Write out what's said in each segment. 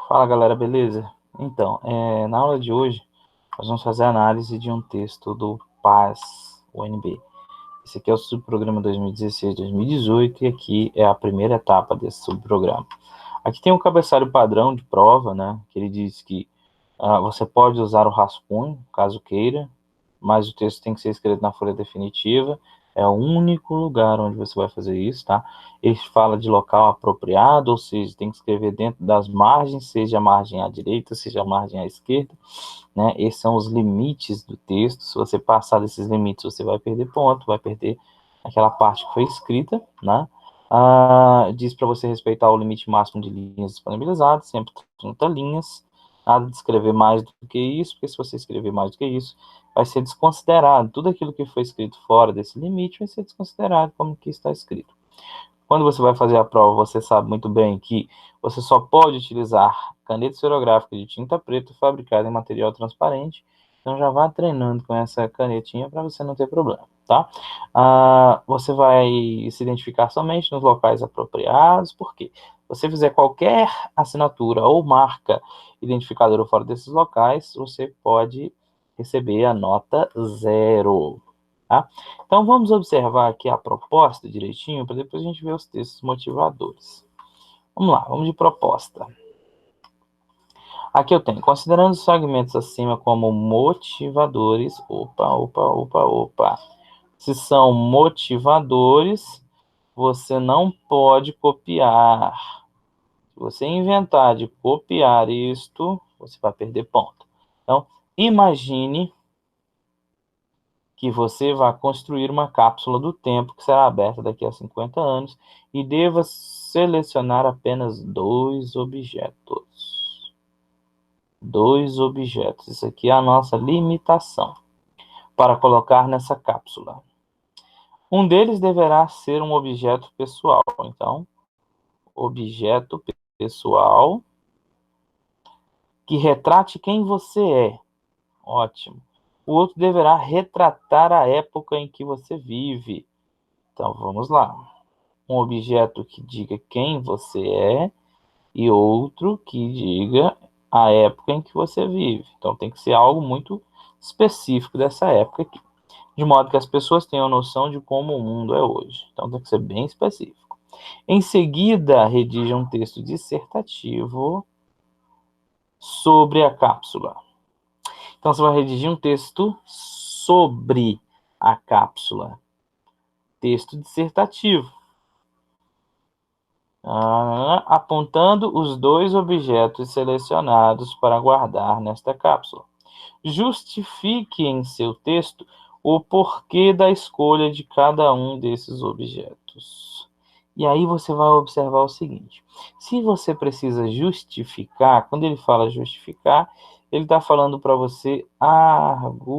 Fala galera, beleza? Então, na aula de hoje, nós vamos fazer a análise de um texto do PAS, UNB. Esse aqui é o subprograma 2016-2018 e aqui é a primeira etapa desse subprograma. Aqui tem um cabeçalho padrão de prova, né? Que ele diz que você pode usar o rascunho, caso queira, mas o texto tem que ser escrito na folha definitiva. É o único lugar onde você vai fazer isso, tá? Ele fala de local apropriado, ou seja, tem que escrever dentro das margens, seja a margem à direita, seja a margem à esquerda, né? Esses são os limites do texto. Se você passar desses limites, você vai perder ponto, vai perder aquela parte que foi escrita, né? Diz para você respeitar o limite máximo de linhas disponibilizadas, sempre 30 linhas. Nada de escrever mais do que isso, porque se você escrever mais do que isso, vai ser desconsiderado. Tudo aquilo que foi escrito fora desse limite vai ser desconsiderado como que está escrito. Quando você vai fazer a prova, você sabe muito bem que você só pode utilizar caneta esferográfica de tinta preta fabricada em material transparente. Então já vá treinando com essa canetinha para você não ter problema, tá? Você vai se identificar somente nos locais apropriados, porque se você fizer qualquer assinatura ou marca identificadora fora desses locais, você pode receber a nota 0. Tá? Então, vamos observar aqui a proposta direitinho, para depois a gente ver os textos motivadores. Vamos lá, vamos de proposta. Aqui eu tenho, considerando os fragmentos acima como motivadores, se são motivadores, você não pode copiar. Se você inventar de copiar isto, você vai perder ponto. Então, imagine que você vai construir uma cápsula do tempo que será aberta daqui a 50 anos e deva selecionar apenas dois objetos. Dois objetos. Isso aqui é a nossa limitação para colocar nessa cápsula. Um deles deverá ser um objeto pessoal. Então, objeto pessoal que retrate quem você é. Ótimo. O outro deverá retratar a época em que você vive. Então, vamos lá. Um objeto que diga quem você é e outro que diga a época em que você vive. Então, tem que ser algo muito específico dessa época aqui, de modo que as pessoas tenham noção de como o mundo é hoje. Então, tem que ser bem específico. Em seguida, redija um texto dissertativo sobre a cápsula. Então, você vai redigir um texto sobre a cápsula. Texto dissertativo. Apontando os dois objetos selecionados para guardar nesta cápsula. Justifique em seu texto o porquê da escolha de cada um desses objetos. E aí você vai observar o seguinte: se você precisa justificar, quando ele fala justificar, ele está falando para você argumentar.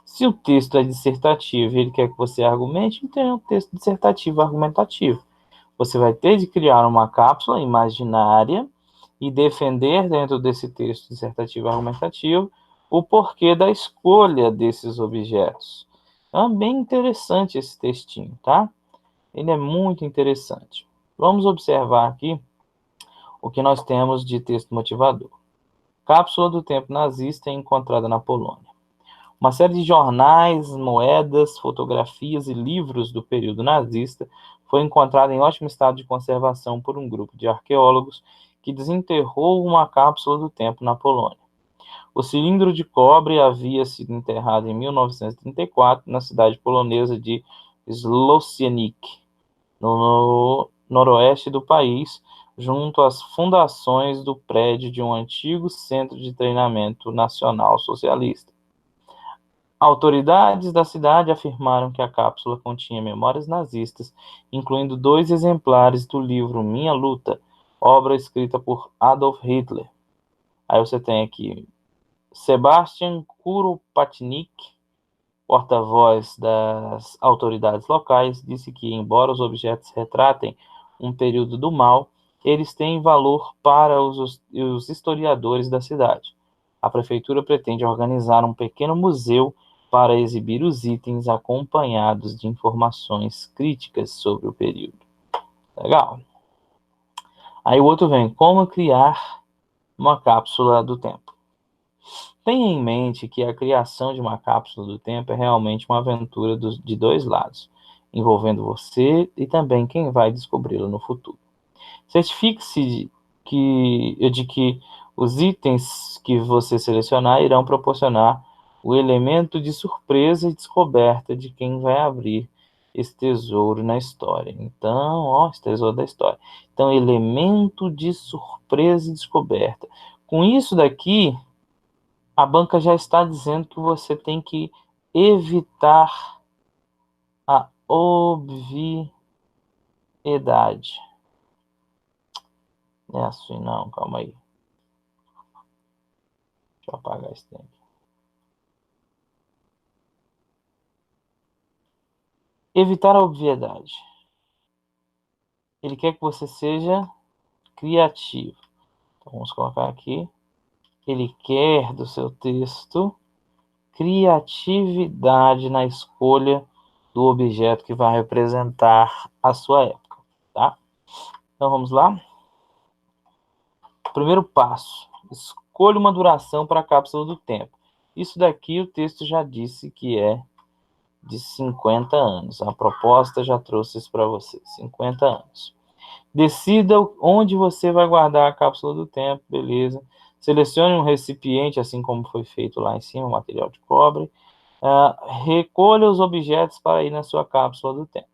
Se o texto é dissertativo e ele quer que você argumente, então é um texto dissertativo argumentativo. Você vai ter de criar uma cápsula imaginária e defender dentro desse texto dissertativo argumentativo o porquê da escolha desses objetos. É bem interessante esse textinho, tá? Ele é muito interessante. Vamos observar aqui o que nós temos de texto motivador. Cápsula do tempo nazista encontrada na Polônia. Uma série de jornais, moedas, fotografias e livros do período nazista foi encontrada em ótimo estado de conservação por um grupo de arqueólogos que desenterrou uma cápsula do tempo na Polônia. O cilindro de cobre havia sido enterrado em 1934 na cidade polonesa de Slocienick, no noroeste do país, junto às fundações do prédio de um antigo centro de treinamento nacional socialista. Autoridades da cidade afirmaram que a cápsula continha memórias nazistas, incluindo 2 exemplares do livro Minha Luta, obra escrita por Adolf Hitler. Aí você tem aqui Sebastian Kuropatnik, porta-voz das autoridades locais, disse que, embora os objetos retratem um período do mal, eles têm valor para os historiadores da cidade. A prefeitura pretende organizar um pequeno museu para exibir os itens acompanhados de informações críticas sobre o período. Legal. Aí o outro vem, como criar uma cápsula do tempo. Tenha em mente que a criação de uma cápsula do tempo é realmente uma aventura de dois lados, envolvendo você e também quem vai descobri-la no futuro. Certifique-se de que os itens que você selecionar irão proporcionar o elemento de surpresa e descoberta de quem vai abrir esse tesouro na história. Então, ó, esse tesouro da história. Então, elemento de surpresa e descoberta. Com isso daqui, a banca já está dizendo que você tem que evitar a obviedade. Não é assim, não, calma aí. Deixa eu apagar esse tempo. Evitar a obviedade. Ele quer que você seja criativo. Então, vamos colocar aqui. Ele quer do seu texto criatividade na escolha do objeto que vai representar a sua época, tá? Então, vamos lá. Primeiro passo. Escolha uma duração para a cápsula do tempo. Isso daqui o texto já disse que é de 50 anos. A proposta já trouxe isso para você. 50 anos. Decida onde você vai guardar a cápsula do tempo, beleza. Selecione um recipiente, assim como foi feito lá em cima, material de cobre. Recolha os objetos para ir na sua cápsula do tempo.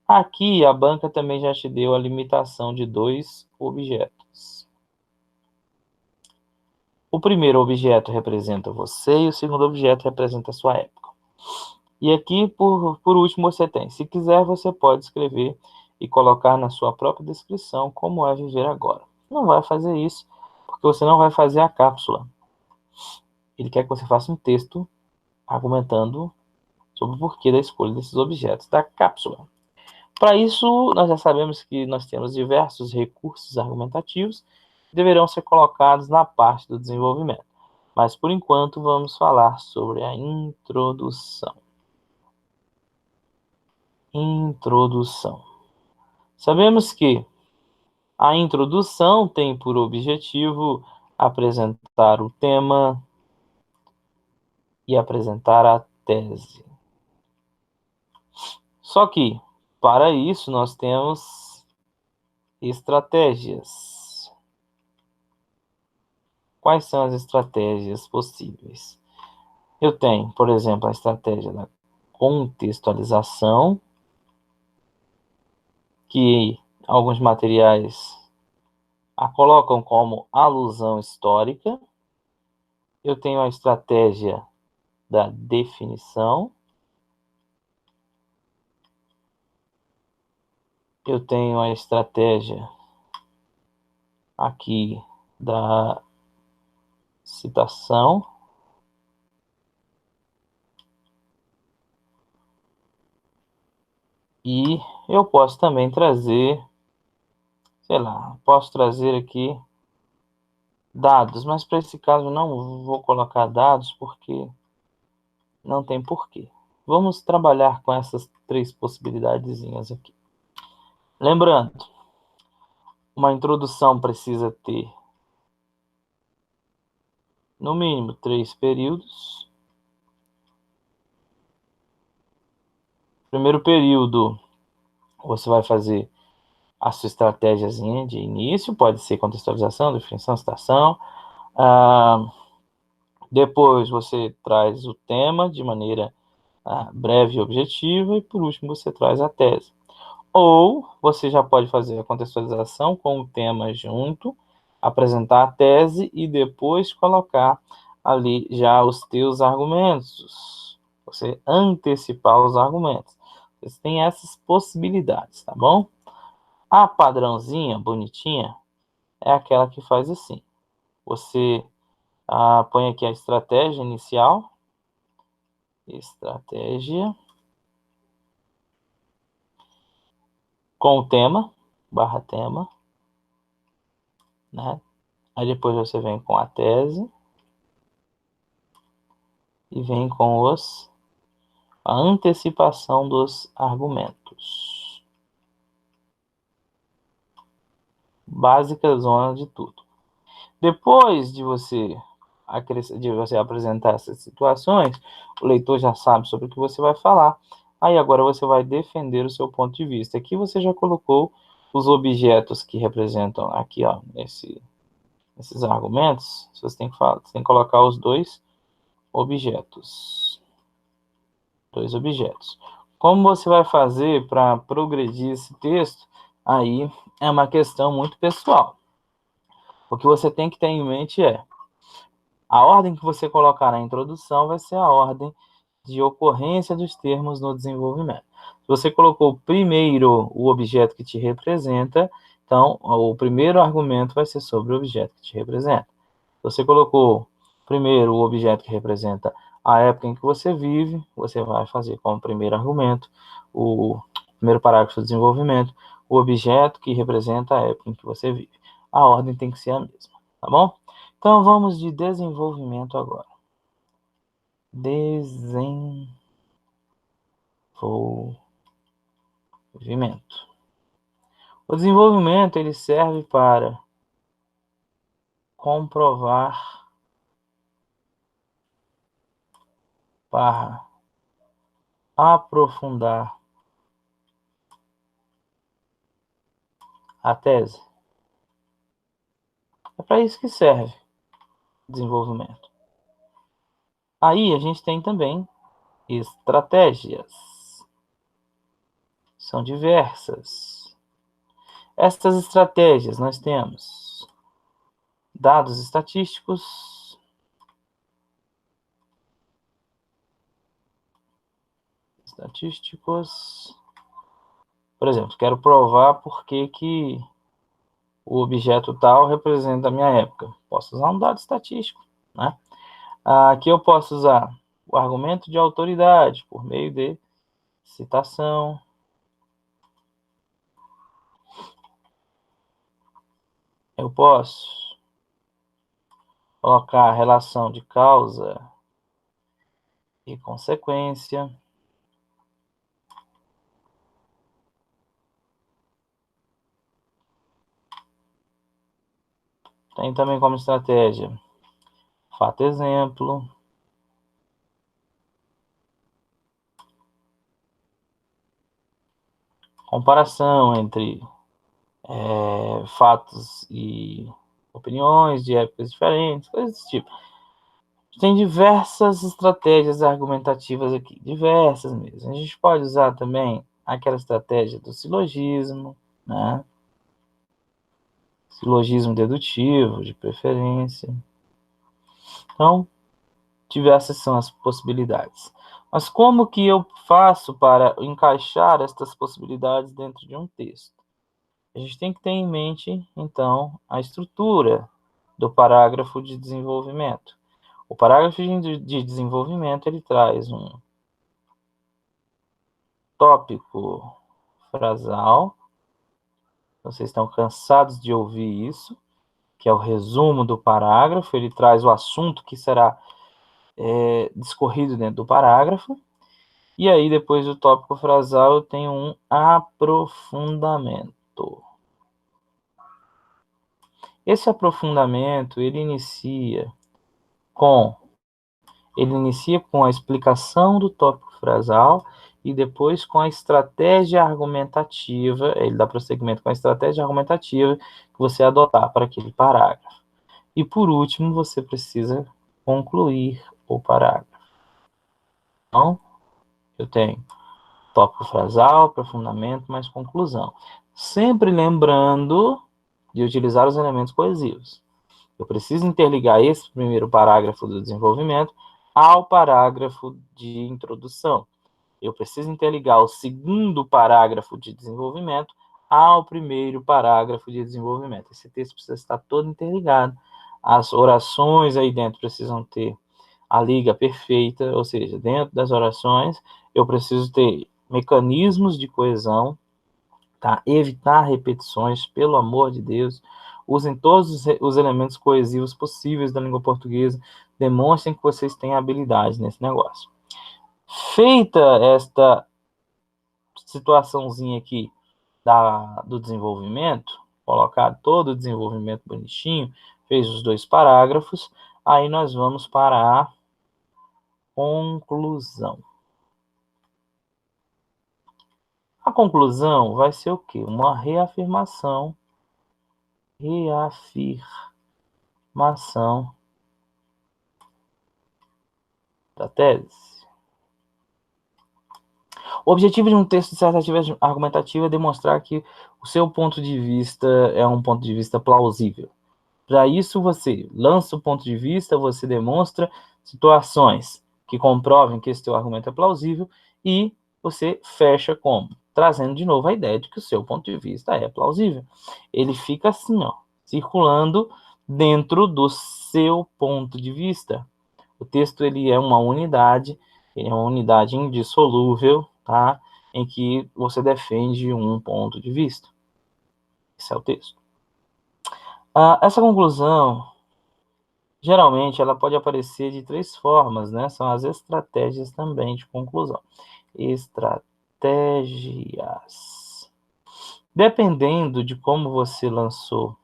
Aqui a banca também já te deu a limitação de 2 objetos. O primeiro objeto representa você e o segundo objeto representa a sua época. E aqui, por último, você tem. Se quiser, você pode escrever e colocar na sua própria descrição como é viver agora. Não vai fazer isso, porque você não vai fazer a cápsula. Ele quer que você faça um texto argumentando sobre o porquê da escolha desses objetos da cápsula. Para isso, nós já sabemos que nós temos diversos recursos argumentativos que deverão ser colocados na parte do desenvolvimento. Mas, por enquanto, vamos falar sobre a introdução. Introdução. Sabemos que a introdução tem por objetivo apresentar o tema e apresentar a tese. Só que, para isso, nós temos estratégias. Quais são as estratégias possíveis? Eu tenho, por exemplo, a estratégia da contextualização, que alguns materiais a colocam como alusão histórica. Eu tenho a estratégia da definição. Eu tenho a estratégia aqui da citação. E eu posso também trazer, sei lá, posso trazer aqui dados, mas para esse caso não vou colocar dados porque não tem porquê. Vamos trabalhar com essas 3 possibilidadezinhas aqui. Lembrando, uma introdução precisa ter no mínimo 3 períodos. Primeiro período, você vai fazer a sua estratégiazinha de início, pode ser contextualização, definição, citação. Depois você traz o tema de maneira breve e objetiva, e por último você traz a tese. Ou você já pode fazer a contextualização com o tema junto, apresentar a tese e depois colocar ali já os teus argumentos. Você antecipar os argumentos. Você tem essas possibilidades, tá bom? A padrãozinha, bonitinha, é aquela que faz assim. Você põe aqui a estratégia inicial. Estratégia. Com o tema, barra tema, né? Aí depois você vem com a tese e vem com a antecipação dos argumentos. básica zona de tudo. Depois de você apresentar essas situações, o leitor já sabe sobre o que você vai falar. Aí agora você vai defender o seu ponto de vista. Aqui você já colocou os objetos que representam aqui, ó, esses argumentos. Você tem que colocar os dois objetos. Dois objetos. Como você vai fazer para progredir esse texto? Aí é uma questão muito pessoal. O que você tem que ter em mente é a ordem que você colocar na introdução vai ser a ordem de ocorrência dos termos no desenvolvimento. Se você colocou primeiro o objeto que te representa, então o primeiro argumento vai ser sobre o objeto que te representa. Se você colocou primeiro o objeto que representa a época em que você vive, você vai fazer como primeiro argumento o primeiro parágrafo do desenvolvimento, o objeto que representa a época em que você vive. A ordem tem que ser a mesma, tá bom? Então vamos de desenvolvimento agora. Desenvolvimento. O desenvolvimento ele serve para comprovar, para aprofundar a tese. É para isso que serve desenvolvimento. Aí a gente tem também estratégias. São diversas. Estas estratégias nós temos dados estatísticos, por exemplo, quero provar por que o objeto tal representa a minha época. Posso usar um dado estatístico, né? Aqui eu posso usar o argumento de autoridade por meio de citação. Eu posso colocar a relação de causa e consequência. Tem também como estratégia fato exemplo. Comparação entre fatos e opiniões de épocas diferentes, coisas desse tipo. Tem diversas estratégias argumentativas aqui, diversas mesmo. A gente pode usar também aquela estratégia do silogismo, né? Silogismo dedutivo, de preferência. Então, diversas são as possibilidades. Mas como que eu faço para encaixar estas possibilidades dentro de um texto? A gente tem que ter em mente, então, a estrutura do parágrafo de desenvolvimento. O parágrafo de desenvolvimento, ele traz um tópico frasal. Vocês estão cansados de ouvir isso, que é o resumo do parágrafo. Ele traz o assunto que será discorrido dentro do parágrafo. E aí, depois do tópico frasal, eu tenho um aprofundamento. Esse aprofundamento, ele inicia com a explicação do tópico frasal e depois com a estratégia argumentativa, ele dá prosseguimento com a estratégia argumentativa que você adotar para aquele parágrafo. E por último, você precisa concluir o parágrafo. Então, eu tenho tópico frasal, aprofundamento, mais conclusão. Sempre lembrando de utilizar os elementos coesivos. Eu preciso interligar esse primeiro parágrafo do desenvolvimento ao parágrafo de introdução. Eu preciso interligar o segundo parágrafo de desenvolvimento ao primeiro parágrafo de desenvolvimento. Esse texto precisa estar todo interligado. As orações aí dentro precisam ter a liga perfeita, ou seja, dentro das orações eu preciso ter mecanismos de coesão, tá? Evitar repetições, pelo amor de Deus. Usem todos os elementos coesivos possíveis da língua portuguesa. Demonstrem que vocês têm habilidade nesse negócio. Feita esta situaçãozinha aqui do desenvolvimento, colocado todo o desenvolvimento bonitinho, fez os 2 parágrafos, aí nós vamos para a conclusão. A conclusão vai ser o quê? Uma reafirmação da tese. O objetivo de um texto dissertativo argumentativo é demonstrar que o seu ponto de vista é um ponto de vista plausível. Para isso, você lança o ponto de vista, você demonstra situações que comprovem que esse teu argumento é plausível e você fecha como? Trazendo de novo a ideia de que o seu ponto de vista é plausível. Ele fica assim, ó, circulando dentro do seu ponto de vista. O texto ele é uma unidade indissolúvel, tá? Em que você defende um ponto de vista. Esse é o texto. Essa conclusão, geralmente, ela pode aparecer de 3 formas, né? São as estratégias também de conclusão. Estratégias. Dependendo de como você lançou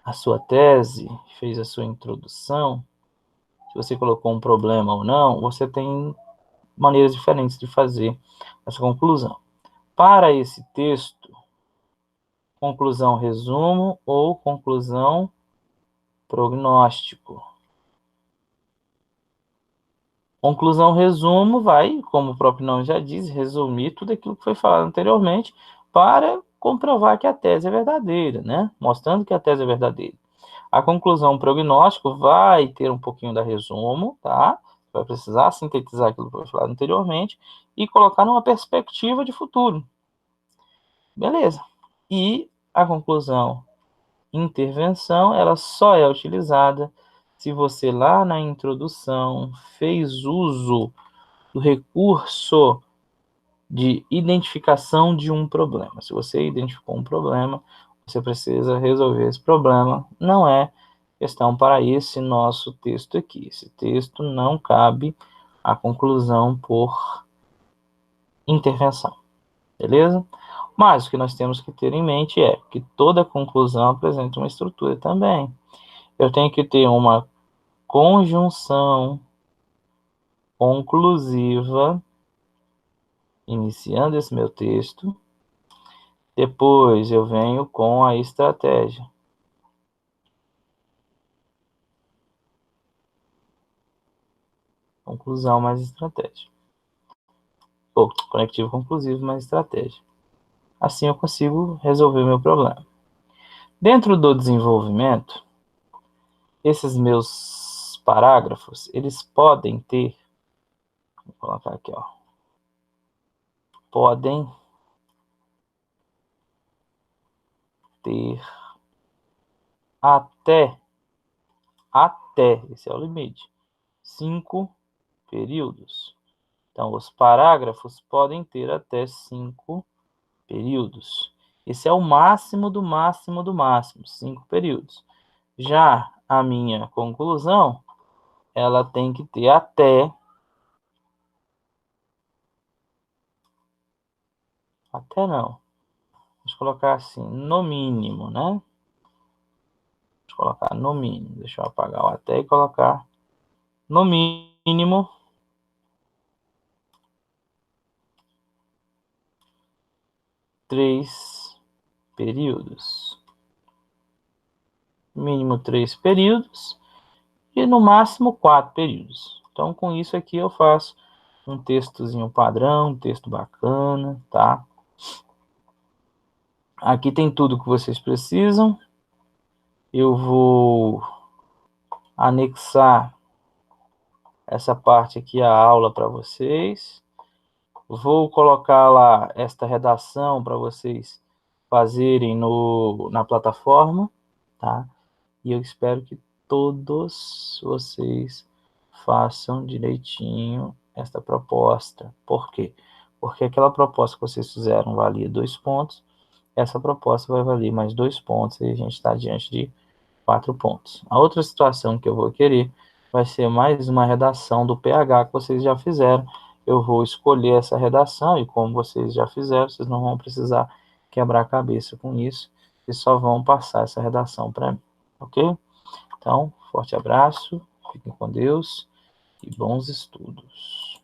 a sua tese, fez a sua introdução, se você colocou um problema ou não, você tem maneiras diferentes de fazer essa conclusão. Para esse texto, conclusão resumo ou conclusão prognóstico. Conclusão resumo vai, como o próprio nome já diz, resumir tudo aquilo que foi falado anteriormente para comprovar que a tese é verdadeira, né? Mostrando que a tese é verdadeira. A conclusão prognóstico vai ter um pouquinho da resumo, tá? Vai precisar sintetizar aquilo que foi falado anteriormente e colocar numa perspectiva de futuro. Beleza. E a conclusão intervenção, ela só é utilizada se você lá na introdução fez uso do recurso de identificação de um problema. Se você identificou um problema, você precisa resolver esse problema. Não é questão para esse nosso texto aqui. Esse texto não cabe a conclusão por intervenção. Beleza? Mas o que nós temos que ter em mente é que toda conclusão apresenta uma estrutura também. Eu tenho que ter uma conjunção conclusiva, iniciando esse meu texto. Depois eu venho com a estratégia. Conclusão mais estratégia. Ou conectivo conclusivo mais estratégia. Assim eu consigo resolver o meu problema. Dentro do desenvolvimento, esses meus parágrafos, eles podem ter, vou colocar aqui, ó, podem ter até, esse é o limite, 5 períodos. Então, os parágrafos podem ter até 5 períodos. Esse é o máximo do máximo do máximo, 5 períodos. Já a minha conclusão, ela tem que ter até não. Vamos colocar assim, no mínimo, né? Vamos colocar no mínimo. Deixa eu apagar o até e colocar no mínimo 3 períodos. Mínimo 3 períodos e no máximo 4 períodos. Então, com isso aqui eu faço um textozinho padrão, um texto bacana, tá? Aqui tem tudo que vocês precisam. Eu vou anexar essa parte aqui, a aula para vocês. Vou colocar lá esta redação para vocês fazerem na plataforma, tá? E eu espero que todos vocês façam direitinho esta proposta. Por quê? Porque aquela proposta que vocês fizeram valia 2 pontos, essa proposta vai valer mais 2 pontos, e a gente está diante de 4 pontos. A outra situação que eu vou querer vai ser mais uma redação do PH que vocês já fizeram. Eu vou escolher essa redação, e como vocês já fizeram, vocês não vão precisar quebrar a cabeça com isso, e só vão passar essa redação para mim, ok? Então, forte abraço, fiquem com Deus e bons estudos.